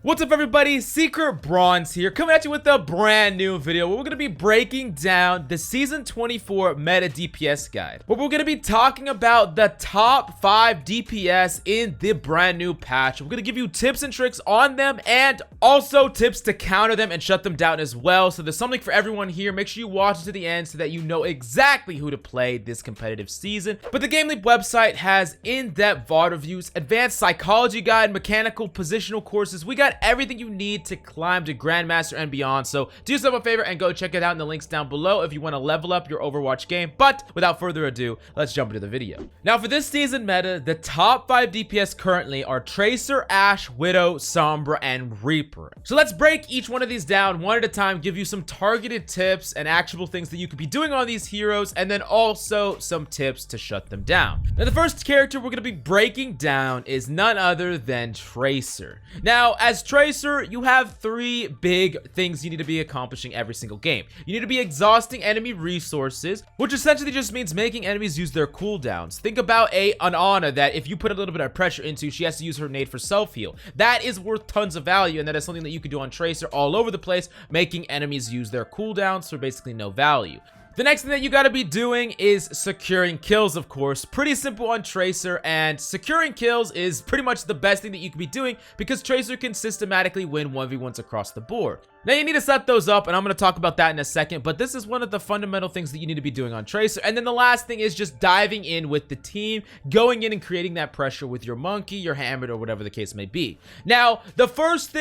What's up everybody, Secret Bronze here, coming at you with a brand new video where we're going to be breaking down the Season 24 Meta DPS Guide, where we're going to be talking about the top 5 DPS in the brand new patch. We're going to give you tips and tricks on them and also tips to counter them and shut them down as well. So there's something for everyone here. Make sure you watch it to the end so that you know exactly who to play this competitive season. But the GameLeap website has in-depth VOD reviews, advanced psychology guide, mechanical positional courses. We got everything you need to climb to Grandmaster and beyond, so do yourself a favor and go check it out in the links down below if you want to level up your Overwatch game. But without further ado, let's jump into the video. Now for this season meta, the top 5 DPS currently are Tracer, Ashe, Widow, Sombra, and Reaper. So let's break each one of these down one at a time, give you some targeted tips and actionable things that you could be doing on these heroes, and then also some tips to shut them down. Now the first character we're going to be breaking down is none other than Tracer. Now as Tracer, you have 3 big things you need to be accomplishing every single game. You need to be exhausting enemy resources, which essentially just means making enemies use their cooldowns. Think about an Ana that if you put a little bit of pressure into, she has to use her nade for self-heal. That is worth tons of value, and that is something that you can do on Tracer all over the place, making enemies use their cooldowns for basically no value. The next thing that you got to be doing is securing kills, of course. Pretty simple on Tracer, and securing kills is pretty much the best thing that you could be doing because Tracer can systematically win 1v1s across the board. Now you need to set those up, and I'm going to talk about that in a second, but this is one of the fundamental things that you need to be doing on Tracer. And then the last thing is just diving in with the team, going in and creating that pressure with your monkey, your hammer, or whatever the case may be. Now, the first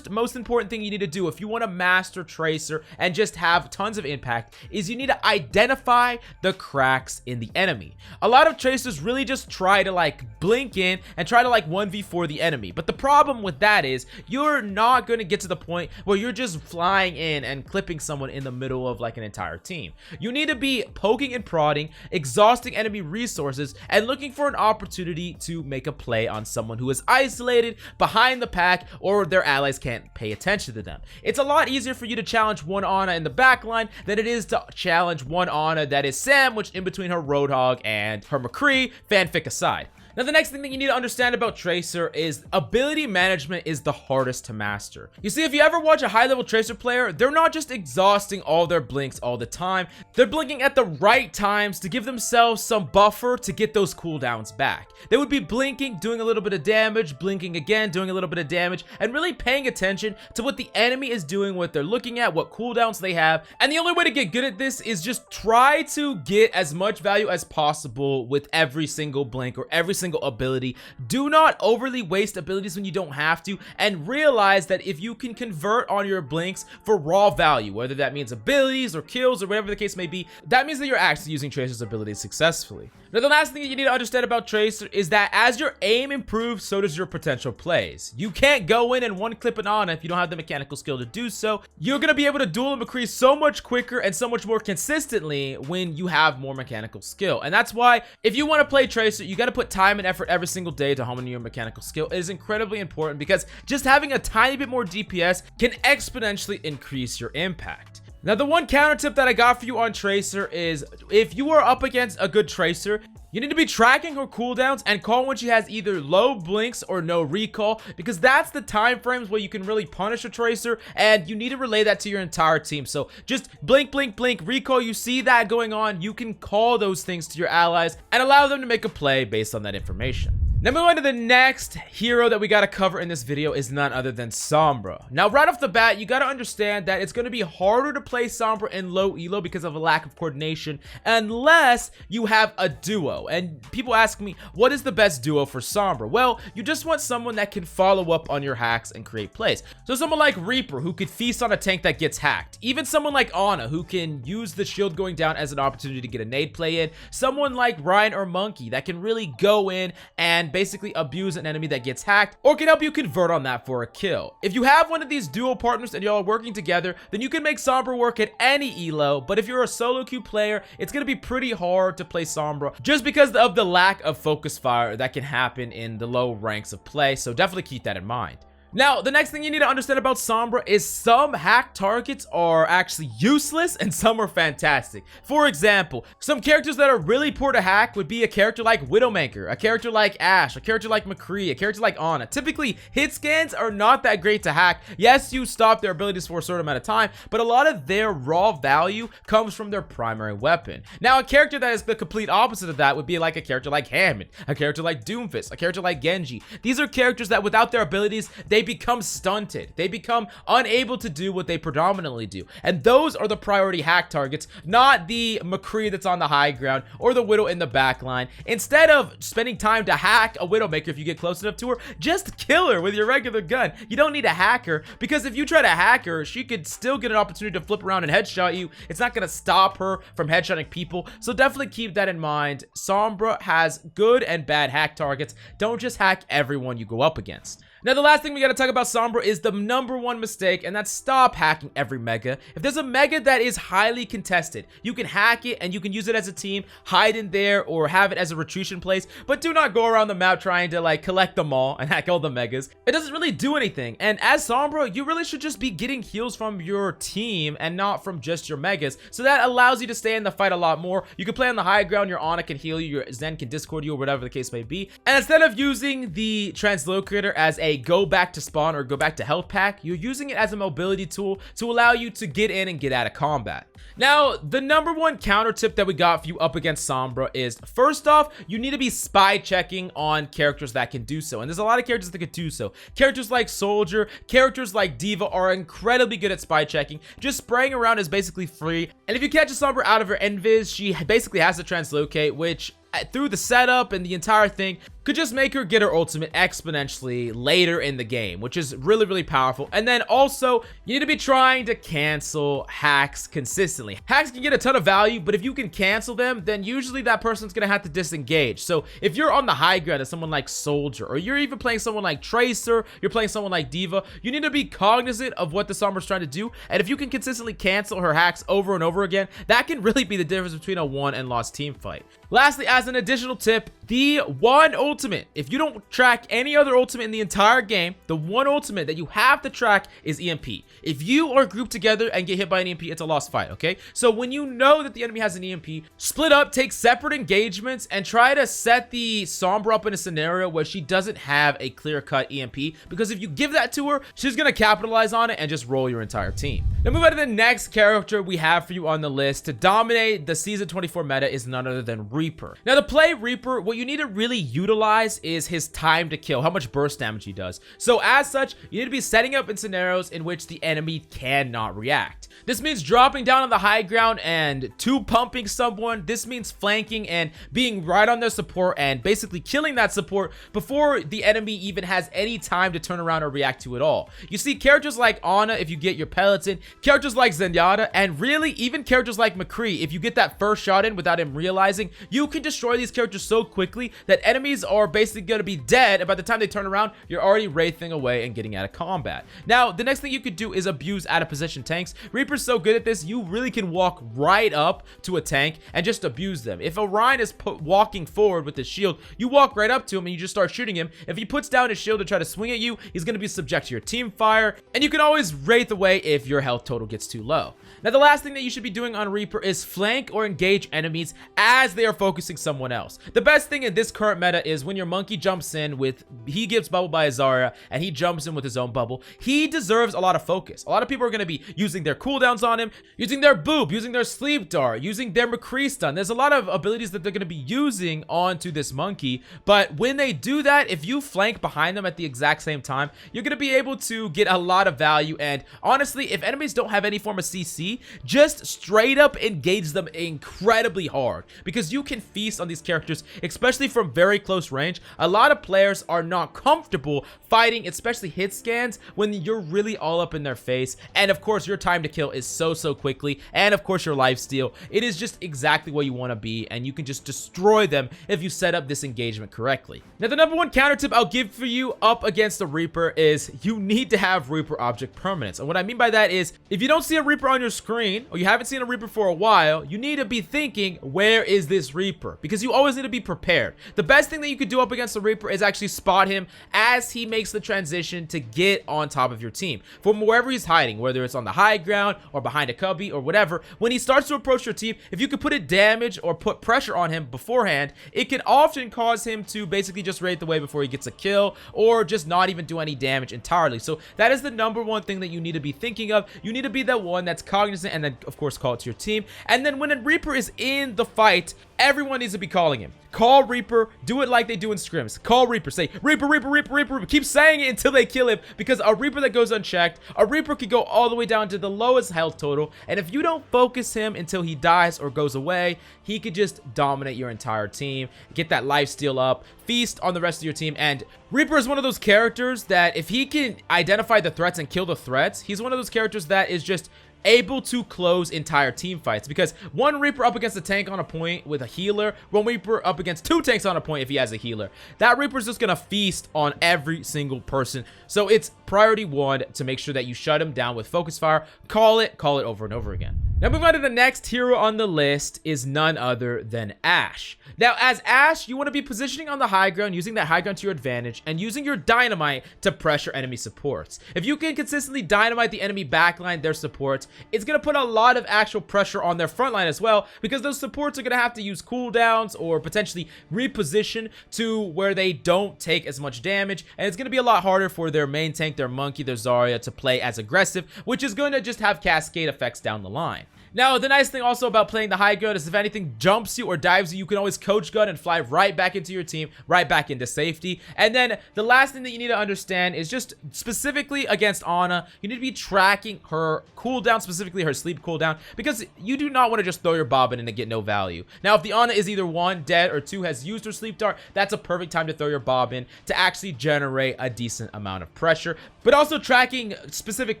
most important thing you need to do if you want to master Tracer and just have tons of impact is you need to identify the cracks in the enemy. A lot of Tracers really just try to like blink in and try to like 1v4 the enemy, but the problem with that is you're not going to get to the point where you're just flying in and clipping someone in the middle of like an entire team. You need to be poking and prodding, exhausting enemy resources, and looking for an opportunity to make a play on someone who is isolated behind the pack or their allies can't pay attention to them. It's a lot easier for you to challenge one Ana in the backline than it is to challenge one Ana that is sandwiched in between her Roadhog and her McCree, fanfic aside. Now the next thing that you need to understand about Tracer is ability management is the hardest to master. You see, if you ever watch a high level Tracer player, they're not just exhausting all their blinks all the time. They're blinking at the right times to give themselves some buffer to get those cooldowns back. They would be blinking, doing a little bit of damage, blinking again, doing a little bit of damage, and really paying attention to what the enemy is doing, what they're looking at, what cooldowns they have. And the only way to get good at this is just try to get as much value as possible with every single blink or every single ability. Do not overly waste abilities when you don't have to, and realize that if you can convert on your blinks for raw value, whether that means abilities or kills or whatever the case may be, that means that you're actually using Tracer's abilities successfully. Now the last thing that you need to understand about Tracer is that as your aim improves, so does your potential plays. You can't go in and one clip an Ana if you don't have the mechanical skill to do so. You're going to be able to duel and McCree so much quicker and so much more consistently when you have more mechanical skill. And that's why if you want to play Tracer, you got to put time and effort every single day to hone your mechanical skill. It is incredibly important because just having a tiny bit more DPS can exponentially increase your impact. Now the one counter tip that I got for you on Tracer is if you are up against a good Tracer, you need to be tracking her cooldowns and call when she has either low blinks or no recall, because that's the time frames where you can really punish a Tracer, and you need to relay that to your entire team. So just blink, blink, blink, recall. You see that going on, you can call those things to your allies and allow them to make a play based on that information. Now moving on to the next hero that we got to cover in this video is none other than Sombra. Now right off the bat, you got to understand that it's going to be harder to play Sombra in low elo because of a lack of coordination unless you have a duo. And people ask me, what is the best duo for Sombra? Well, you just want someone that can follow up on your hacks and create plays. So someone like Reaper who could feast on a tank that gets hacked. Even someone like Ana who can use the shield going down as an opportunity to get a nade play in. Someone like Ryan or Monkey that can really go in and basically abuse an enemy that gets hacked or can help you convert on that for a kill. If you have one of these duo partners and y'all are working together, then you can make Sombra work at any elo. But if you're a solo queue player, it's going to be pretty hard to play Sombra just because of the lack of focus fire that can happen in the low ranks of play. So definitely keep that in mind. Now, the next thing you need to understand about Sombra is some hack targets are actually useless and some are fantastic. For example, some characters that are really poor to hack would be a character like Widowmaker, a character like Ashe, a character like McCree, a character like Ana. Typically, hit scans are not that great to hack. Yes, you stop their abilities for a certain amount of time, but a lot of their raw value comes from their primary weapon. Now, a character that is the complete opposite of that would be like a character like Hammond, a character like Doomfist, a character like Genji. These are characters that without their abilities, they become stunted. They become unable to do what they predominantly do. And those are the priority hack targets, not the McCree that's on the high ground or the Widow in the back line. Instead of spending time to hack a Widowmaker, if you get close enough to her, just kill her with your regular gun. You don't need to hack her, because if you try to hack her, she could still get an opportunity to flip around and headshot you. It's not going to stop her from headshotting people. So definitely keep that in mind. Sombra has good and bad hack targets. Don't just hack everyone you go up against. Now, the last thing we got to talk about Sombra is the #1 mistake, and that's stop hacking every mega. If there's a mega that is highly contested, you can hack it and you can use it as a team, hide in there, or have it as a retreat place, but do not go around the map trying to like collect them all and hack all the megas. It doesn't really do anything, and as Sombra, you really should just be getting heals from your team and not from just your megas, so that allows you to stay in the fight a lot more. You can play on the high ground, your Ana can heal you, your Zen can discord you, or whatever the case may be, and instead of using the translocator as a go back to spawn or go back to health pack, you're using it as a mobility tool to allow you to get in and get out of combat. Now, the #1 counter tip that we got for you up against Sombra is, first off, you need to be spy checking on characters that can do so, and there's a lot of characters that can do so. Characters like Soldier, characters like Diva are incredibly good at spy checking. Just spraying around is basically free, and if you catch a Sombra out of her invis, she basically has to translocate, which through the setup and the entire thing could just make her get her ultimate exponentially later in the game, which is really, really powerful. And then also, you need to be trying to cancel hacks consistently. Hacks can get a ton of value, but if you can cancel them, then usually that person's gonna have to disengage. So if you're on the high ground as someone like Soldier, or you're even playing someone like Tracer, you're playing someone like Diva, you need to be cognizant of what the Sombra's trying to do, and if you can consistently cancel her hacks over and over again, that can really be the difference between a won and lost team fight. Lastly, as an additional tip, the one ultimate, if you don't track any other ultimate in the entire game, the one ultimate that you have to track is EMP. If you are grouped together and get hit by an EMP, it's a lost fight, okay? So when you know that the enemy has an EMP, split up, take separate engagements, and try to set the Sombra up in a scenario where she doesn't have a clear-cut EMP, because if you give that to her, she's gonna capitalize on it and just roll your entire team. Now move on to the next character we have for you on the list to dominate the Season 24 meta is none other than Reaper. Now to play Reaper, what you need to really utilize is his time to kill, how much burst damage he does. So as such, you need to be setting up in scenarios in which the enemy cannot react. This means dropping down on the high ground and pumping someone. This means flanking and being right on their support and basically killing that support before the enemy even has any time to turn around or react to it all. You see characters like Ana if you get your pellets in, characters like Zenyatta, and really even characters like McCree, if you get that first shot in without him realizing, you can destroy these characters so quickly that enemies are basically going to be dead, and by the time they turn around, you're already wraithing away and getting out of combat. Now, the next thing you could do is abuse out of position tanks. Reaper's so good at this, you really can walk right up to a tank and just abuse them. If Orion is walking forward with his shield, you walk right up to him and you just start shooting him. If he puts down his shield to try to swing at you, he's going to be subject to your team fire, and you can always wraith away if your health total gets too low. Now, the last thing that you should be doing on Reaper is flank or engage enemies as they are focusing someone else. The best thing in this current meta is when your monkey jumps in with, he gives bubble by Zarya, and he jumps in with his own bubble. He deserves a lot of focus. A lot of people are going to be using their cooldowns on him, using their boop, using their sleep dart, using their McCree stun. There's a lot of abilities that they're going to be using onto this monkey, but when they do that, if you flank behind them at the exact same time, you're going to be able to get a lot of value. And honestly, if enemies don't have any form of CC, just straight up engage them incredibly hard, because you can feast on these characters, especially from very close range. A lot of players are not comfortable fighting, especially hit scans, when you're really all up in their face, and of course your time to kill is so quickly, and of course your lifesteal. It is just exactly what you want to be, and you can just destroy them if you set up this engagement correctly. Now, the #1 counter tip I'll give for you up against the Reaper is you need to have Reaper object permanence, and what I mean by that is if you don't see a Reaper on your screen, or you haven't seen a Reaper for a while, you need to be thinking, where is this Reaper? Because you always need to be prepared. The best thing that you could do up against the Reaper is actually spot him as he makes the transition to get on top of your team. From wherever he's hiding, whether it's on the high ground or behind a cubby or whatever, when he starts to approach your team, if you could put a damage or put pressure on him beforehand, it can often cause him to basically just raid the way before he gets a kill, or just not even do any damage entirely. So that is the #1 thing that you need to be thinking of. You need to be that one that's cognizant, and then of course call it to your team. And then when a Reaper is in the fight, everyone needs to be calling him. Call Reaper. Do it like they do in scrims. Call Reaper. Say, Reaper, Reaper, Reaper, Reaper, Reaper. Keep saying it until they kill him, because a Reaper that goes unchecked, a Reaper could go all the way down to the lowest health total, and if you don't focus him until he dies or goes away, he could just dominate your entire team, get that lifesteal up, feast on the rest of your team. And Reaper is one of those characters that if he can identify the threats and kill the threats, he's one of those characters that is just able to close entire team fights, because one Reaper up against a tank on a point with a healer, one Reaper up against 2 tanks on a point if he has a healer, that Reaper's just gonna feast on every single person. So it's priority 1 to make sure that you shut him down with focus fire. Call it over and over again. Now moving on to the next hero on the list is none other than Ashe. Now as Ashe, you want to be positioning on the high ground, using that high ground to your advantage, and using your dynamite to pressure enemy supports. If you can consistently dynamite the enemy backline, their supports, it's going to put a lot of actual pressure on their front line as well, because those supports are going to have to use cooldowns or potentially reposition to where they don't take as much damage, and it's going to be a lot harder for their main tank, their Monkey, their Zarya to play as aggressive, which is going to just have cascade effects down the line. Now, the nice thing also about playing the high ground is if anything jumps you or dives you, you can always coach gun and fly right back into your team, right back into safety. And then the last thing that you need to understand is just specifically against Ana, you need to be tracking her cooldown, specifically her sleep cooldown, because you do not want to just throw your bobbin and get no value. Now, if the Ana is either 1, dead, or 2, has used her sleep dart, that's a perfect time to throw your bobbin to actually generate a decent amount of pressure. But also tracking specific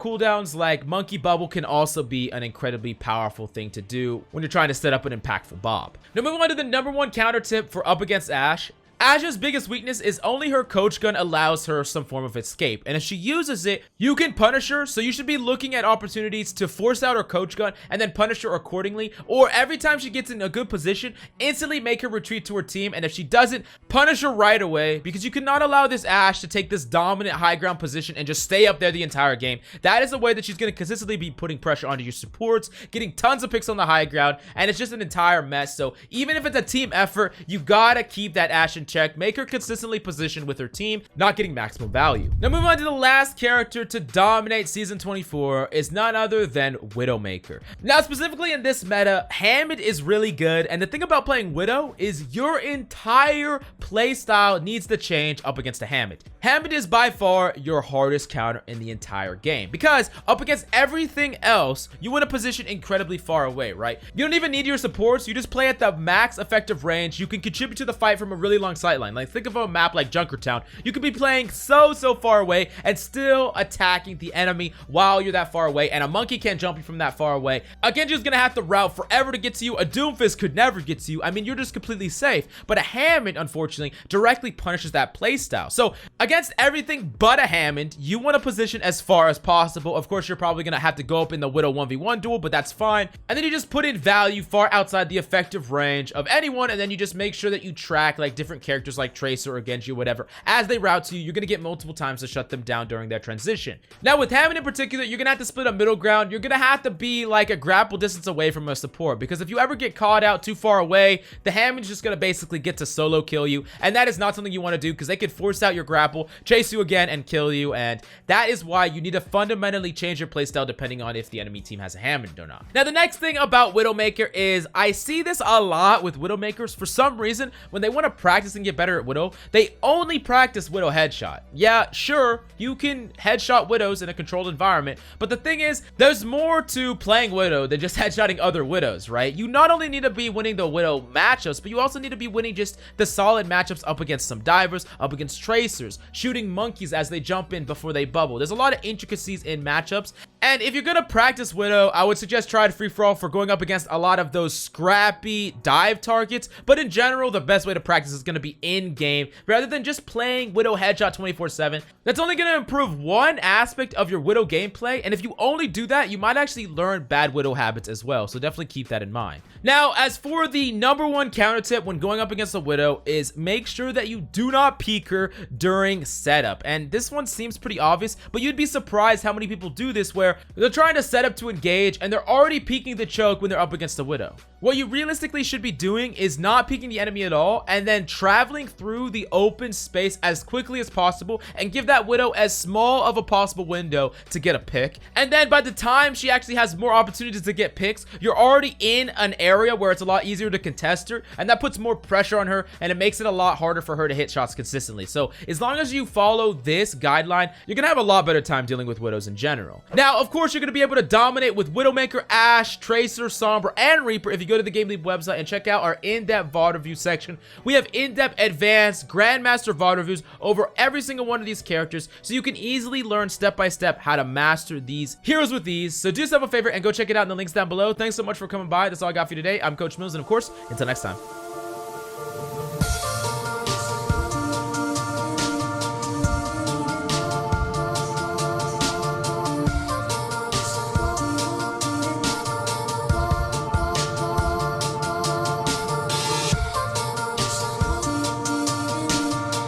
cooldowns like Monkey Bubble can also be an incredibly powerful thing to do when you're trying to set up an impactful bob. Now moving on to the #1 counter tip for up against Ashe. Ashe's biggest weakness is only her coach gun allows her some form of escape, and if she uses it, you can punish her. So you should be looking at opportunities to force out her coach gun and then punish her accordingly, or every time she gets in a good position, instantly make her retreat to her team, and if she doesn't, punish her right away, because you cannot allow this Ashe to take this dominant high ground position and just stay up there the entire game. That is the way that she's going to consistently be putting pressure onto your supports, getting tons of picks on the high ground, and it's just an entire mess. So even if it's a team effort, you gotta keep that Ashe in check, make her consistently positioned with her team, not getting maximum value. Now moving on to the last character to dominate season 24 is none other than Widowmaker. Now specifically in this meta, Hammond is really good, and the thing about playing Widow is your entire playstyle needs to change up against a Hammond. Hammond is by far your hardest counter in the entire game, because up against everything else, you want to position incredibly far away, right? You don't even need your supports, you just play at the max effective range. You can contribute to the fight from a really long sightline. Like think of a map like Junkertown. You could be playing so far away and still attacking the enemy while you're that far away, and a Monkey can't jump you from that far away. A Genji's gonna have to route forever to get to you. A Doomfist could never get to you. I mean, you're just completely safe. But a Hammond, unfortunately, directly punishes that playstyle. So against everything but a Hammond, you want to position as far as possible. Of course, you're probably gonna have to go up in the Widow 1v1 duel, but that's fine. And then you just put in value far outside the effective range of anyone, and then you just make sure that you track like different characters like Tracer or Genji or whatever. As they route to you, you're gonna get multiple times to shut them down during their transition. Now with Hammond in particular, you're gonna have to split a middle ground. You're gonna have to be like a grapple distance away from a support, because if you ever get caught out too far away, the Hammond's just gonna basically get to solo kill you, and that is not something you want to do, because they could force out your grapple, chase you again, and kill you. And that is why you need to fundamentally change your playstyle depending on if the enemy team has a Hammond or not. Now the next thing about Widowmaker is I see this a lot with Widowmakers. For some reason, when they want to practice and get better at Widow, they only practice Widow headshot. Yeah, sure, you can headshot Widows in a controlled environment, but the thing is, there's more to playing Widow than just headshotting other Widows, right? You not only need to be winning the Widow matchups, but you also need to be winning just the solid matchups up against some divers, up against Tracers, shooting Monkeys as they jump in before they bubble. There's a lot of intricacies in matchups, And if you're gonna practice Widow, I would suggest try to free-for-all for going up against a lot of those scrappy dive targets. But in general, the best way to practice is gonna be in-game, rather than just playing Widow headshot 24/7. That's only gonna improve one aspect of your Widow gameplay, and if you only do that, you might actually learn bad Widow habits as well, so definitely keep that in mind. Now, as for the #1 counter tip when going up against a Widow is make sure that you do not peek her during setup. And this one seems pretty obvious, but you'd be surprised how many people do this where they're trying to set up to engage and they're already peeking the choke when they're up against the Widow. What you realistically should be doing is not peeking the enemy at all and then traveling through the open space as quickly as possible and give that Widow as small of a possible window to get a pick. And then by the time she actually has more opportunities to get picks, you're already in an area where it's a lot easier to contest her, and that puts more pressure on her and it makes it a lot harder for her to hit shots consistently. So as long as you follow this guideline, you're gonna have a lot better time dealing with Widows in general. Now, of course, you're gonna be able to dominate with Widowmaker, Ashe, Tracer, Sombra, and Reaper if you go to the GameLeap website and check out our in-depth VOD review section. We have in-depth advanced Grandmaster VOD reviews over every single one of these characters, so you can easily learn step by step how to master these heroes with ease. So do yourself a favor and go check it out in the links down below. Thanks so much for coming by. That's all I got for you today. I'm Coach Mills, and of course, until next time.